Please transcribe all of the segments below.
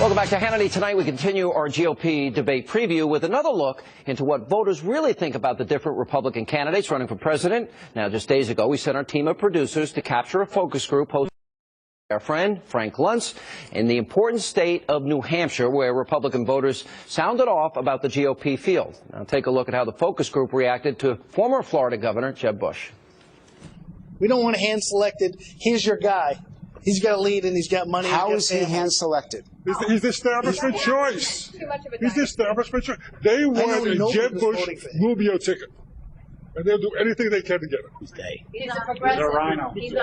Welcome back to Hannity. Tonight we continue our GOP debate preview with another look into what voters really think about the different Republican candidates running for president. Now, just days ago, we sent our team of producers to capture a focus group hosted by our friend Frank Luntz in the important state of New Hampshire, where Republican voters sounded off about the GOP field. Now, take a look at how the focus group reacted to former Florida Governor Jeb Bush. We don't want a hand-selected, here's your guy. He's got a lead and he's got money. How is he hand-selected? He's the establishment choice. He's the establishment choice. They want a Jeb Bush Rubio ticket. And they'll do anything they can to get it. He's a progressive. He's a rhino. He's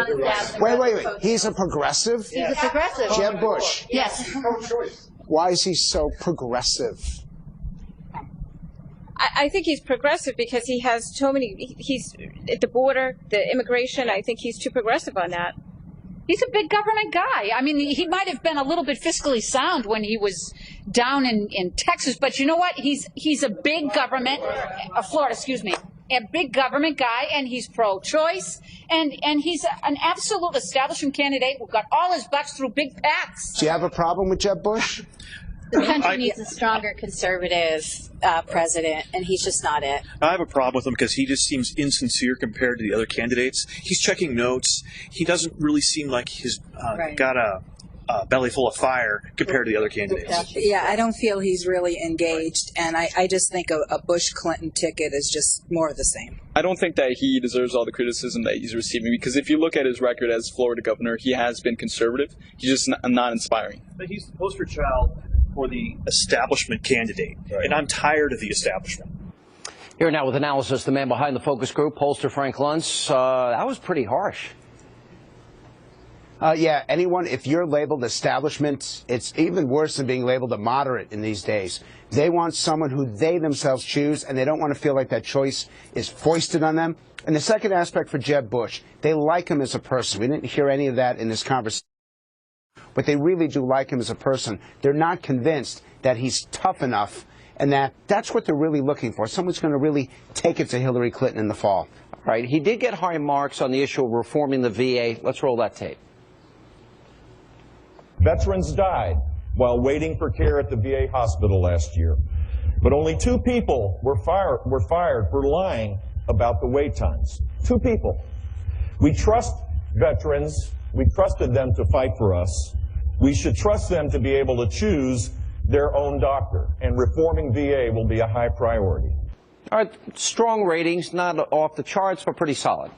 Wait. He's a progressive? He's a progressive. Jeb Bush. Yes. Why is he so progressive? I think he's progressive because he has so many, he's at the border, the immigration, I think he's too progressive on that. He's a big government guy. I mean, he might have been a little bit fiscally sound when he was down in Texas, but you know what? He's a big government, Florida, excuse me, a big government guy, and he's pro-choice, and he's an absolute establishment candidate who got all his bucks through big PACs. Do you have a problem with Jeb Bush? The country needs a stronger conservative president, and he's just not it. I have a problem with him because he just seems insincere compared to the other candidates. He's checking notes. He doesn't really seem like he's got a belly full of fire compared to the other candidates. Yeah, I don't feel he's really engaged, and I just think a Bush-Clinton ticket is just more of the same. I don't think that he deserves all the criticism that he's receiving, because if you look at his record as Florida governor, he has been conservative. He's just not inspiring. But he's the poster child for the establishment candidate, and I'm tired of the establishment. Here now with analysis, the man behind the focus group, pollster Frank Luntz. That was pretty harsh. Yeah, if you're labeled establishment, it's even worse than being labeled a moderate in these days. They want someone who they themselves choose, and they don't want to feel like that choice is foisted on them. And the second aspect for Jeb Bush, they like him as a person. We didn't hear any of that in this conversation. But they really do like him as a person. They're not convinced that he's tough enough, and that's what they're really looking for. Someone's going to really take it to Hillary Clinton in the fall. All right. He did get high marks on the issue of reforming the VA. Let's roll that tape. Veterans died while waiting for care at the VA hospital last year. But only 2 people were fired for lying about the wait times. 2 people. We trust veterans. We trusted them to fight for us. We should trust them to be able to choose their own doctor, and reforming VA will be a high priority. All right, strong ratings, not off the charts, but pretty solid.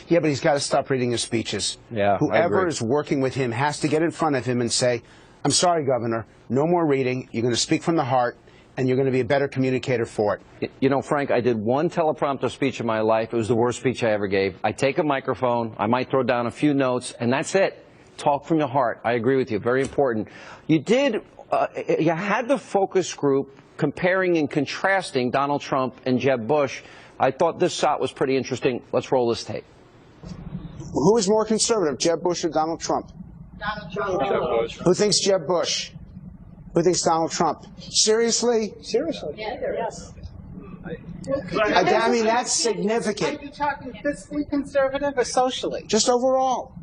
Yeah, but he's got to stop reading his speeches. Yeah, whoever is working with him has to get in front of him and say, I'm sorry, Governor, no more reading. You're going to speak from the heart, and you're going to be a better communicator for it. You know, Frank, I did one teleprompter speech in my life. It was the worst speech I ever gave. I take a microphone, I might throw down a few notes, and that's it. Talk from your heart. I agree with you. Very important. You had the focus group comparing and contrasting Donald Trump and Jeb Bush. I thought this shot was pretty interesting. Let's roll this tape. Who is more conservative, Jeb Bush or Donald Trump? Donald Trump. Jeb Bush. Who thinks Jeb Bush? Who thinks Donald Trump? Seriously? Seriously? Yeah, yes. I mean, that's significant. Are you talking fiscally conservative or socially? Just overall.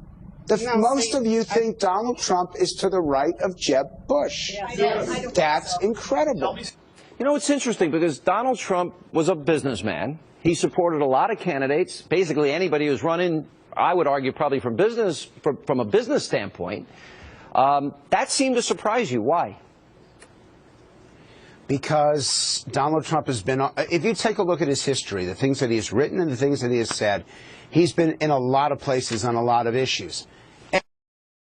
Most of you think Donald Trump is to the right of Jeb Bush. Yes. That's incredible. You know, it's interesting because Donald Trump was a businessman. He supported a lot of candidates, basically anybody who's running, I would argue, probably from a business standpoint. That seemed to surprise you. Why? Because Donald Trump has been, if you take a look at his history, the things that he has written and the things that he has said, he's been in a lot of places on a lot of issues. And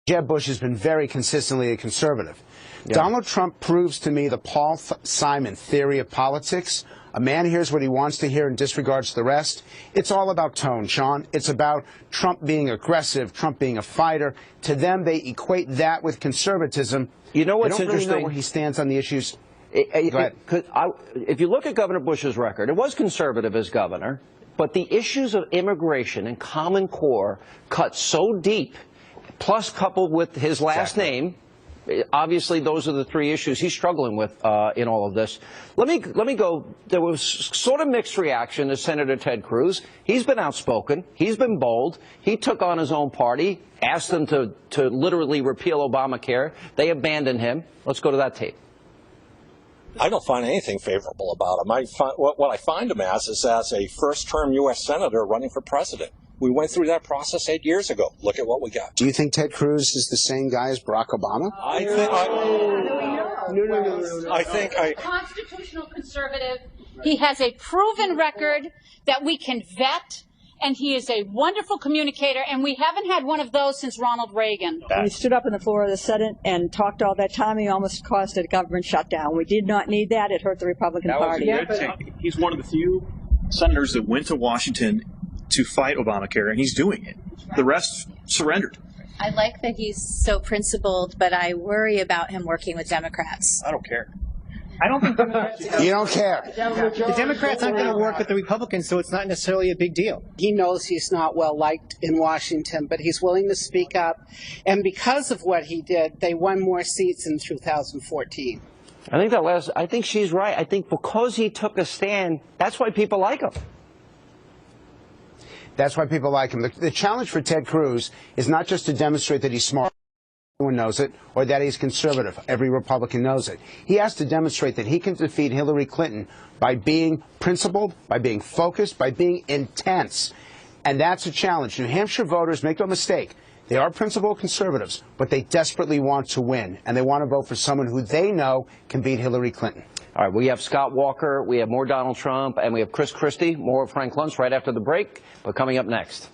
Jeb Bush has been very consistently a conservative. Yeah. Donald Trump proves to me the Paul Simon theory of politics. A man hears what he wants to hear and disregards the rest. It's all about tone, Sean. It's about Trump being aggressive, Trump being a fighter. To them, they equate that with conservatism. You know what's interesting? They don't really know where he stands on the issues. If you look at Governor Bush's record, it was conservative as governor, but the issues of immigration and Common Core cut so deep, plus coupled with his last name, Obviously, those are the three issues he's struggling with in all of this. Let me go. There was sort of mixed reaction to Senator Ted Cruz. He's been outspoken. He's been bold. He took on his own party, asked them to literally repeal Obamacare. They abandoned him. Let's go to that tape. I don't find anything favorable about him. What I find him as is as a first-term U.S. senator running for president. We went through that process 8 years ago. Look at what we got. Do you think Ted Cruz is the same guy as Barack Obama? I think constitutional conservative. He has a proven record that we can vet, and he is a wonderful communicator, and we haven't had one of those since Ronald Reagan. When he stood up in the floor of the Senate and talked all that time, he almost caused a government shutdown. We did not need that. It hurt the Republican Party. He's one of the few senators that went to Washington to fight Obamacare, and he's doing it. The rest surrendered. I like that he's so principled, but I worry about him working with Democrats. I don't care. I don't think Democrats. You don't care. The Democrats aren't going to work with the Republicans, so it's not necessarily a big deal. He knows he's not well liked in Washington, but he's willing to speak up. And because of what he did, they won more seats in 2014. I think she's right. I think because he took a stand, that's why people like him. That's why people like him. The challenge for Ted Cruz is not just to demonstrate that he's smart, everyone knows it, or that he's conservative, every Republican knows it. He has to demonstrate that he can defeat Hillary Clinton by being principled, by being focused, by being intense. And that's a challenge. New Hampshire voters, make no mistake, they are principled conservatives, but they desperately want to win, and they want to vote for someone who they know can beat Hillary Clinton. All right, we have Scott Walker, we have more Donald Trump, and we have Chris Christie, more of Frank Luntz right after the break, but coming up next.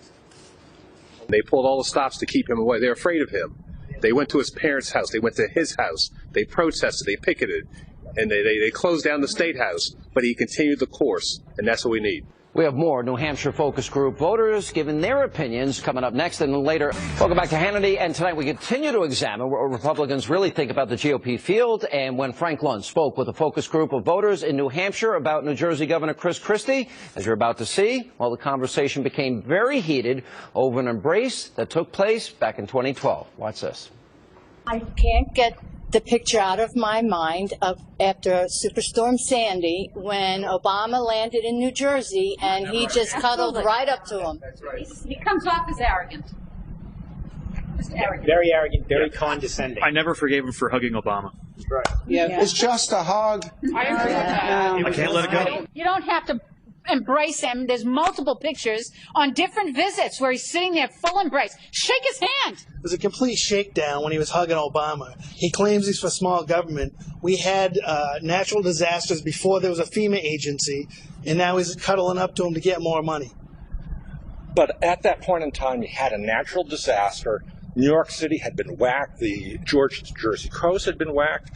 They pulled all the stops to keep him away. They're afraid of him. They went to his parents' house. They went to his house. They protested. They picketed. And they closed down the State House. But he continued the course, and that's what we need. We have more New Hampshire focus group voters giving their opinions coming up next and later. Welcome back to Hannity. And tonight we continue to examine what Republicans really think about the GOP field. And when Frank Luntz spoke with a focus group of voters in New Hampshire about New Jersey Governor Chris Christie, as you're about to see, well, the conversation became very heated over an embrace that took place back in 2012. Watch this. I can't get the picture out of my mind of after Superstorm Sandy when Obama landed in New Jersey and he just cuddled right up to him. He comes off as arrogant. Just arrogant. Very arrogant, very condescending. I never forgave him for hugging Obama. Right. Yeah. It's just a hug. I agree with that. I can't let it go. You don't have to embrace him. There's multiple pictures on different visits where he's sitting there full embrace. Shake his hand. It was a complete shakedown when he was hugging Obama. He claims he's for small government. We had natural disasters before there was a FEMA agency, and now he's cuddling up to him to get more money. But at that point in time, you had a natural disaster. New York City had been whacked. The Jersey coast had been whacked.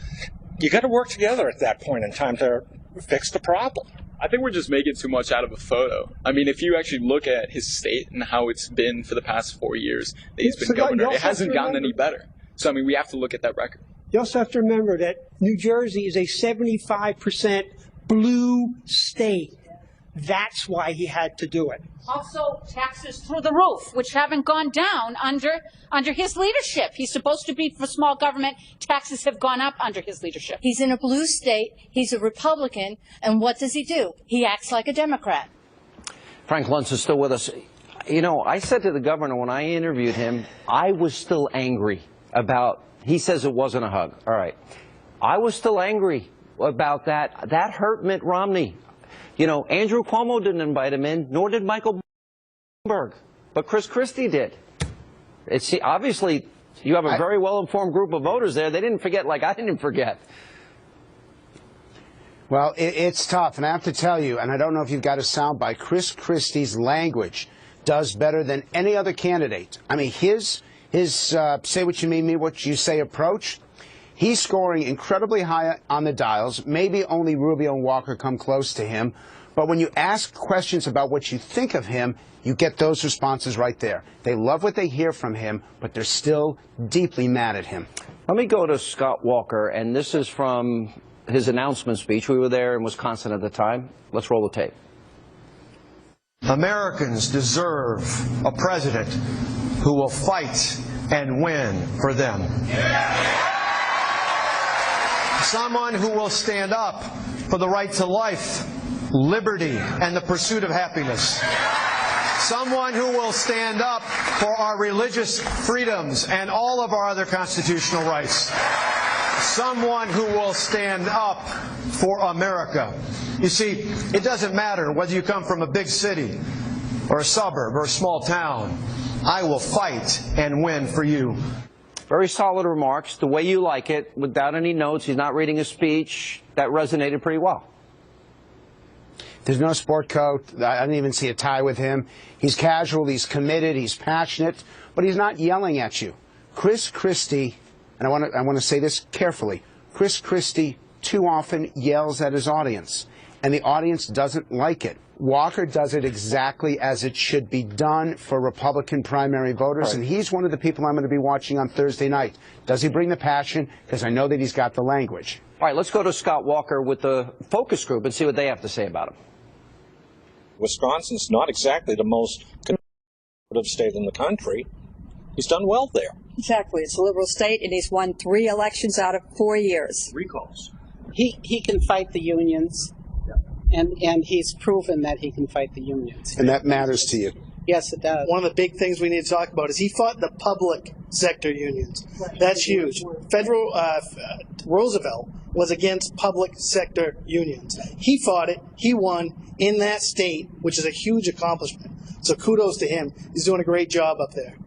You got to work together at that point in time to fix the problem. I think we're just making too much out of a photo. I mean, if you actually look at his state and how it's been for the past 4 years that he's been governor, it hasn't gotten any better. So, I mean, we have to look at that record. You also have to remember that New Jersey is a 75% blue state. That's why he had to do it. Also, taxes through the roof, which haven't gone down under his leadership. He's supposed to be for small government. Taxes have gone up under his leadership. He's in a blue state. He's a Republican. And what does he do? He acts like a Democrat. Frank Luntz is still with us. You know, I said to the governor when I interviewed him, I was still angry about, he says it wasn't a hug. All right. I was still angry about that. That hurt Mitt Romney. You know, Andrew Cuomo didn't invite him in, nor did Michael Bloomberg, but Chris Christie did. It's obviously you have a very well-informed group of voters there. They didn't forget like I didn't forget. Well, it's tough, and I have to tell you, and I don't know if you've got a soundbite, Chris Christie's language does better than any other candidate. I mean, his say what you mean what you say approach. He's scoring incredibly high on the dials. Maybe only Rubio and Walker come close to him. But when you ask questions about what you think of him, you get those responses right there. They love what they hear from him, but they're still deeply mad at him. Let me go to Scott Walker, and this is from his announcement speech. We were there in Wisconsin at the time. Let's roll the tape. Americans deserve a president who will fight and win for them. Someone who will stand up for the right to life, liberty, and the pursuit of happiness. Someone who will stand up for our religious freedoms and all of our other constitutional rights. Someone who will stand up for America. You see, it doesn't matter whether you come from a big city or a suburb or a small town. I will fight and win for you. Very solid remarks, the way you like it, without any notes. He's not reading a speech. That resonated pretty well. There's no sport coat. I didn't even see a tie with him. He's casual, he's committed, he's passionate, but he's not yelling at you. Chris Christie, and I want to say this carefully, Chris Christie too often yells at his audience, and the audience doesn't like it. Walker does it exactly as it should be done for Republican primary voters, right. And he's one of the people I'm going to be watching on Thursday night. Does he bring the passion? Because I know that he's got the language. All right, let's go to Scott Walker with the focus group and see what they have to say about him. Wisconsin's not exactly the most conservative state in the country. He's done well there. Exactly. It's a liberal state, and he's won 3 elections out of 4 years. Recalls. He can fight the unions, and he's proven that he can fight the unions. And that matters to you. Yes, it does. One of the big things we need to talk about is he fought the public sector unions. That's huge. Roosevelt was against public sector unions. He fought it. He won in that state, which is a huge accomplishment. So kudos to him. He's doing a great job up there.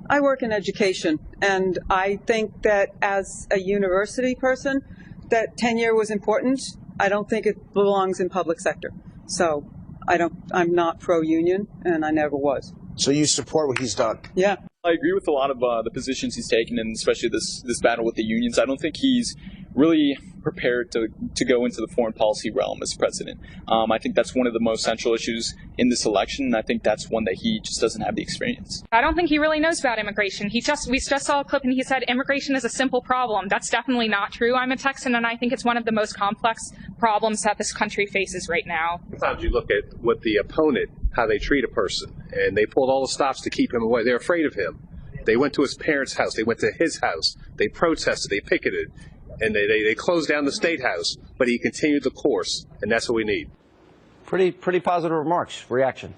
I work in education, and I think that as a university person, that tenure was important. I don't think it belongs in public sector. So I'm not pro-union, and I never was. So you support what he's done? Yeah. I agree with a lot of the positions he's taken, and especially this battle with the unions. I don't think he's really prepared to go into the foreign policy realm as president. I think that's one of the most central issues in this election, and I think that's one that he just doesn't have the experience. I don't think he really knows about immigration. We just saw a clip and he said immigration is a simple problem. That's definitely not true. I'm a Texan, and I think it's one of the most complex problems that this country faces right now. Sometimes you look at what the opponent, how they treat a person, and they pulled all the stops to keep him away. They're afraid of him. They went to his parents' house. They went to his house. They protested. They picketed. And they closed down the State House, but he continued the course, and that's what we need. Pretty positive remarks. Reaction.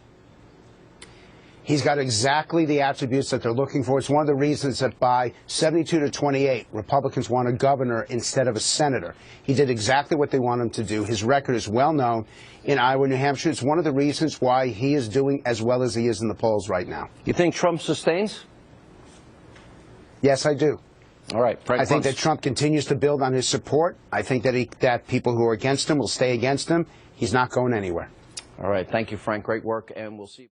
He's got exactly the attributes that they're looking for. It's one of the reasons that by 72 to 28, Republicans want a governor instead of a senator. He did exactly what they want him to do. His record is well known in Iowa, New Hampshire. It's one of the reasons why he is doing as well as he is in the polls right now. You think Trump sustains? Yes, I do. All right, Frank I think Luntz. that Trump continues to build on his support. I think that people who are against him will stay against him. He's not going anywhere. All right, thank you, Frank. Great work, and we'll see.